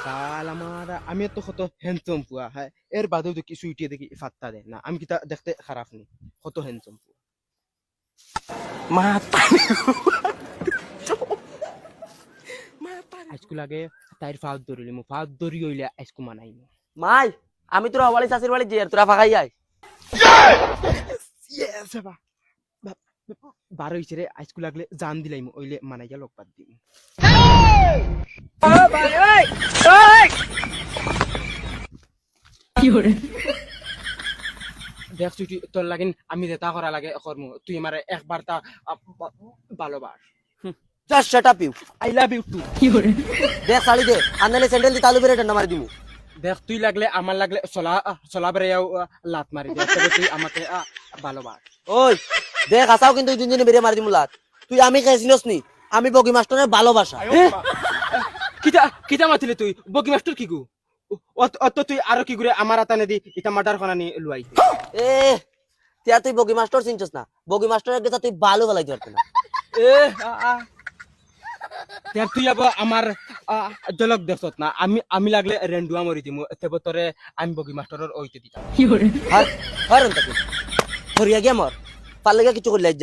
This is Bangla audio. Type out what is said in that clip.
কাল আমার আমি তো কত হ্যান্ডসাম পুয়া হ্যাঁ এর বাদেও তো কিছু ইটিয়ে দেখি ফাত্তা দেয় না আমি কিতা দেখতে খারাপ নি কত হ্যান্ডসাম পুয়া মাথা আজকু লাগে তাইর ফাউদ ধরিলি মু ফাউদ ধরি হইলে আজকু মানাই মাই আমি তোরা হওয়ালি চাষির বাড়ি যে তোরা ফাঁকাই যাই ইয়েস বাবা বারো হইছে রে আজকু লাগলে জান দিলাইমু ওইলে মানাইয়া লোক পাত দিম দেখ তুই তোর লাগিন আমি যেটা করা লাগে করমু তুই আমারে একবার তা ভালোবাস just shut up you I love you too দেখ শাড়ি দে আনালে স্যান্ডেল দি তালু বেরে ডান্ডা মারি দিমু দেখ তুই লাগলে আমার লাগলে চলা বেড়াইয়াও লাত মারি দে তবে তুই আমাকে ভালোবাস ওই দেখ আসাও কিন্তু দুই দিনে বেরে মারি দিমু লাত তুই আমি খাইছিনস নি আমি বগি মাস্টারের ভালোবাসা কিতা কিতা মাতিলে তুই বকি মাস্টার কি গু অত তুই আরো কি করে আমার আতানে দি ইটা মার্ডার খানানি লুয়াই এ তিয়া তুই বগি মাস্টার চিনছস না বগি মাস্টারের গেছা তুই ভালো ভালাই পারত না এ দেখ তুই আবার আমার জলক দেখছত না আমি লাগলে রেন্ডুয়া মরি দিমু তেব তোরে আমি বগি মাস্টারের ওইতে দিতাম হার হার অন্ত ধরিয়া গিয়া মর পারলে কিছু করলে